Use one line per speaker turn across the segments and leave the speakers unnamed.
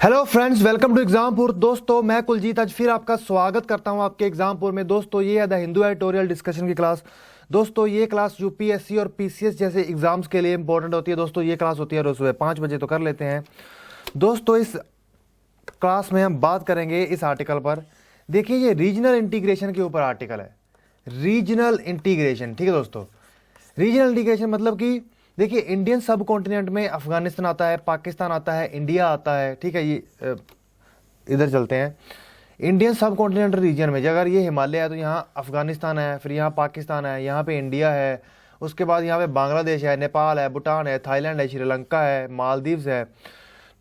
Hello friends, welcome to Exampur. दोस्तों मैं कुलजीत आज फिर आपका स्वागत करता हूं आपके एग्जामपुर में। दोस्तों ये है द हिंदू एडिटोरियल डिस्कशन की क्लास। दोस्तों ये क्लास यूपीएससी और पीसीएस जैसे एग्जाम्स के लिए इंपॉर्टेंट होती है। दोस्तों ये क्लास होती है रोज सुबह 5 बजे, तो कर लेते हैं। दोस्तों इस क्लास में हम बात करेंगे इस आर्टिकल पर। देखिए ये रीजनल इंटीग्रेशन के ऊपर आर्टिकल है। रीजनल इंटीग्रेशन, ठीक है दोस्तों। रीजनल इंटीग्रेशन मतलब कि देखिए इंडियन सब कॉन्टिनेंट में अफगानिस्तान आता है, पाकिस्तान आता है, इंडिया आता है, ठीक है। ये इधर चलते हैं इंडियन सब कॉन्टिनेंट रीजन में। अगर ये हिमालय है तो यहाँ अफगानिस्तान है, फिर यहाँ पाकिस्तान है, यहाँ पे इंडिया है, उसके बाद यहाँ पे बांग्लादेश है, नेपाल है, भूटान है, थाईलैंड है, श्रीलंका है, मालदीव्स है।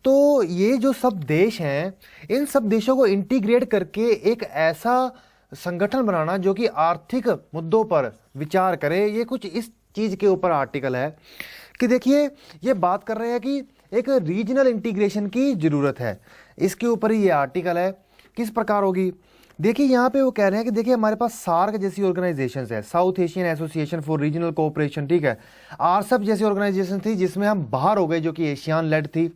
तो ये जो सब देश हैं, इन सब देशों को इंटीग्रेट करके एक ऐसा संगठन बनाना जो कि आर्थिक मुद्दों पर विचार करे, ये कुछ इस चीज के ऊपर आर्टिकल है कि देखिए ये बात कर रहे हैं कि एक रीजनल इंटीग्रेशन की जरूरत है। इसके ऊपर ही ये आर्टिकल है। किस प्रकार होगी देखिए यहाँ पे वो कह रहे हैं कि देखिए हमारे पास सार्क जैसी ऑर्गेनाइजेशन है, south Asian association for regional cooperation, ठीक है। आरसेप जैसी ऑर्गेनाइजेशन थी जिसमें हम बाहर हो गए, जो कि एशियान लेड थी।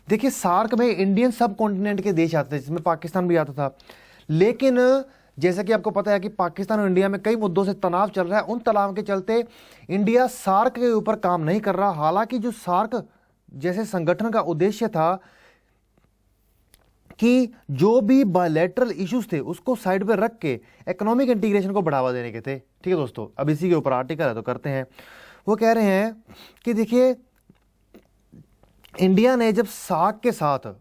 देखिए सार्क में इंडियन सब कॉन्टिनेंट के देश आते थे, जिसमें पाकिस्तान भी आता था। लेकिन जैसा कि आपको पता है कि पाकिस्तान और इंडिया में कई मुद्दों से तनाव चल रहा है। उन तनाव के चलते इंडिया सार्क के ऊपर काम नहीं कर रहा। हालांकि जो सार्क जैसे संगठन का उद्देश्य था कि जो भी बायलैटरल इश्यूज थे उसको साइड पे रख के इकोनॉमिक इंटीग्रेशन को बढ़ावा देने के थे, ठीक है दोस्तों। अब इसी के ऊपर आर्टिकल है तो करते हैं। वो कह रहे हैं कि देखिए इंडिया ने जब सार्क के साथ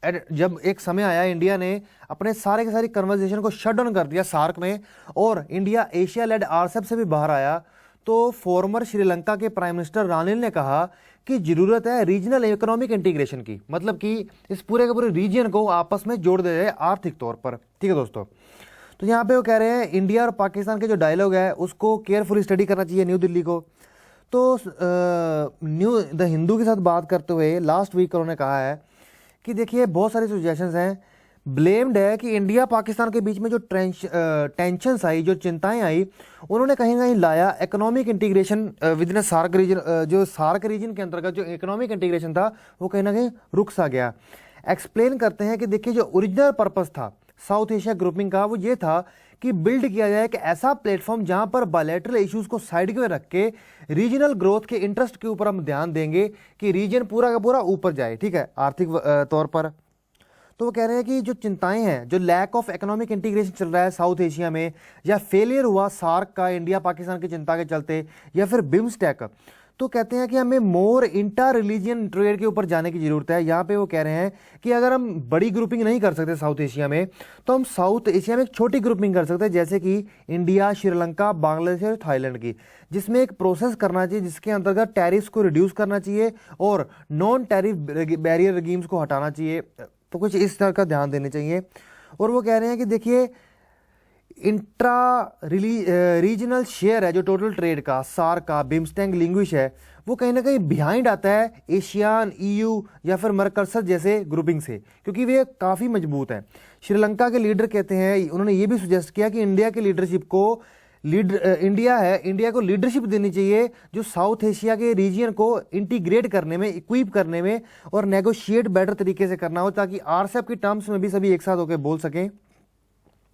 जब एक समय आया, इंडिया ने अपने सारे के सारी कन्वर्सेशन को शट डाउन कर दिया सार्क में, और इंडिया एशिया लेड आरसेप से भी बाहर आया, तो फॉर्मर श्रीलंका के प्राइम मिनिस्टर रानिल ने कहा कि जरूरत है रीजनल इकोनॉमिक इंटीग्रेशन की, मतलब कि इस पूरे के पूरे रीजन को आपस में जोड़ दे जाए आर्थिक तौर पर, ठीक है दोस्तों। तो यहाँ पे वो कह रहे हैं इंडिया और पाकिस्तान के जो डायलॉग है उसको केयरफुली स्टडी करना चाहिए न्यू दिल्ली को। तो न्यू द हिंदू के साथ बात करते हुए लास्ट वीक उन्होंने कहा है कि देखिए बहुत सारे सजेशंस हैं। ब्लेम्ड है कि इंडिया पाकिस्तान के बीच में जो टेंशंस आई, जो चिंताएं आई, उन्होंने कहीं ना कहीं लाया economic integration within SAARC region. जो सार्क रीजन के अंतर्गत जो इकोनॉमिक इंटीग्रेशन था वो कहीं ना कहीं रुक सा गया। एक्सप्लेन करते हैं कि देखिए जो ओरिजिनल पर्पस था साउथ एशिया ग्रुपिंग का वो ये था कि बिल्ड किया जाए एक ऐसा प्लेटफॉर्म जहां पर बायलैटरल इश्यूज को साइड में रख के रीजनल ग्रोथ के इंटरेस्ट के ऊपर हम ध्यान देंगे कि रीजन पूरा का पूरा ऊपर जाए, ठीक है, आर्थिक तौर पर। तो वो कह रहे हैं कि जो चिंताएं हैं, जो लैक ऑफ इकोनॉमिक इंटीग्रेशन चल रहा है साउथ एशिया में, या फेलियर हुआ सार्क का इंडिया पाकिस्तान की चिंता के चलते, या फिर बिम्स्टेक, तो कहते हैं कि हमें मोर इंटर रिलीजियन ट्रेड के ऊपर जाने की जरूरत है। यहाँ पे वो कह रहे हैं कि अगर हम बड़ी ग्रुपिंग नहीं कर सकते साउथ एशिया में, तो हम साउथ एशिया में एक छोटी ग्रुपिंग कर सकते हैं, जैसे कि इंडिया, श्रीलंका, बांग्लादेश और थाईलैंड की, जिसमें एक प्रोसेस करना चाहिए जिसके अंतर्गत टैरिफ्स को रिड्यूस करना चाहिए और नॉन टैरिफ बैरियर रेगिम्स को हटाना चाहिए। तो कुछ इस तरह का ध्यान देने चाहिए। और वो कह रहे हैं कि देखिए इंट्रा रीजनल शेयर है जो टोटल ट्रेड का, सार्क का, बिम्स्टेक लिंग्विश है, वो कहीं ना कहीं बिहाइंड आता है एशियान, ईयू या फिर मरकसर जैसे ग्रुपिंग से, क्योंकि वे काफ़ी मजबूत हैं। श्रीलंका के लीडर कहते हैं, उन्होंने ये भी सुजेस्ट किया कि इंडिया के लीडरशिप को इंडिया को लीडरशिप देनी चाहिए जो साउथ एशिया के रीजन को इंटीग्रेट करने में, इक्विप करने में और नेगोशिएट बेटर तरीके से करना हो, ताकि आरसेप की टर्म्स में भी सभी एक साथ होकर बोल सकें।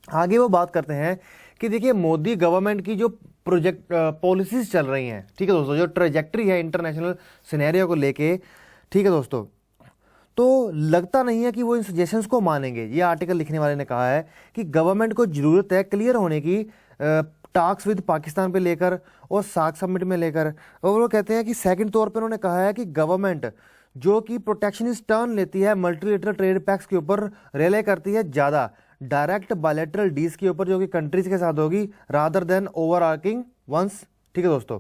आगे वो बात करते हैं कि देखिए मोदी गवर्नमेंट की जो प्रोजेक्ट पॉलिसीज चल रही हैं, ठीक है दोस्तों, जो ट्रेजेक्ट्री है इंटरनेशनल सिनेरियो को लेके, ठीक है दोस्तों, तो लगता नहीं है कि वो इन सजेशंस को मानेंगे। ये आर्टिकल लिखने वाले ने कहा है कि गवर्नमेंट को जरूरत है क्लियर होने की टॉक्स विद पाकिस्तान पे लेकर और सार्क समिट में लेकर। और वो कहते हैं कि सेकंड तौर पे उन्होंने कहा है कि गवर्नमेंट जो कि प्रोटेक्शनिस्ट टर्न लेती है मल्टीलेटरल ट्रेड पैक्स के ऊपर, रिले करती है ज़्यादा डायरेक्ट बायलैटरल डील्स के ऊपर जो कि कंट्रीज के साथ होगी, रादर देन ओवरआर्किंग वंस, ठीक है दोस्तों।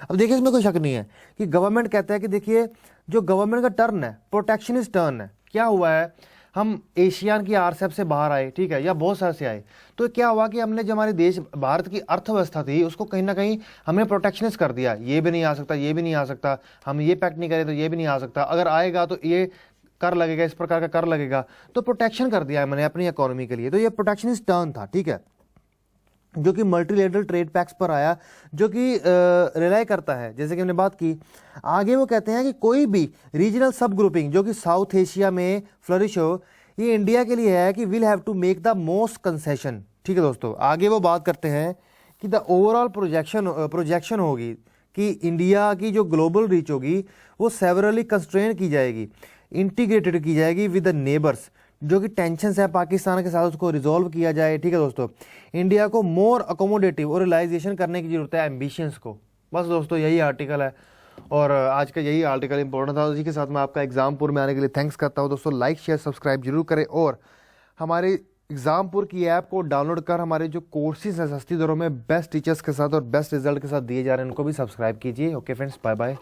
अब देखिए इसमें कोई शक नहीं है कि गवर्नमेंट कहता है कि देखिए जो गवर्नमेंट का टर्न है प्रोटेक्शनिस्ट टर्न है। क्या हुआ है, हम एशियान की आरसेप से बाहर आए, ठीक है, या बहुत सारे से आए, तो क्या हुआ कि हमने जो हमारे देश भारत की अर्थव्यवस्था थी उसको कहीं ना कहीं हमने प्रोटेक्शनिस्ट कर दिया। ये भी नहीं आ सकता, ये भी नहीं आ सकता, हम ये पैक्ट नहीं करें तो ये भी नहीं आ सकता, अगर आएगा तो ये कर लगेगा, इस प्रकार का कर लगेगा, तो प्रोटेक्शन कर दिया है मैंने अपनी इकोनॉमी के लिए। तो ये प्रोटेक्शनिस्ट टर्न था, ठीक है। जो कि मल्टीलेटरल ट्रेड पैक्स पर आया, जो कि रिलाई करता है, जैसे कि हमने बात की। आगे वो कहते हैं कि कोई भी रीजनल सब ग्रुपिंग जो कि साउथ एशिया में फ्लरिश हो, ये इंडिया के लिए है कि will have to make the most concession. ठीक है दोस्तों, आगे वो बात करते हैं कि द ओवरऑल प्रोजेक्शन होगी कि इंडिया की जो ग्लोबल रीच होगी वो सेवरली कंस्ट्रेन की जाएगी, इंटीग्रेटेड की जाएगी विद द नेबर्स, जो कि टेंशन है पाकिस्तान के साथ उसको रिजॉल्व किया जाए। ठीक है दोस्तों, इंडिया को मोर अकोमोडेटिव और रियलाइजेशन करने की जरूरत है एम्बिशंस को। बस दोस्तों यही आर्टिकल है और आज का यही आर्टिकल इंपॉर्टेंट था। उसी के साथ मैं आपका एग्जामपुर में आने के लिए थैंक्स करता हूँ दोस्तों। लाइक शेयर सब्सक्राइब जरूर करें और हमारे एग्जामपुर की ऐप को डाउनलोड कर हमारे जो कोर्सेज हैं सस्ती दरों में बेस्ट टीचर्स के साथ और बेस्ट रिजल्ट के साथ दिए जा रहे हैं उनको भी सब्सक्राइब कीजिए। Okay friends, bye bye.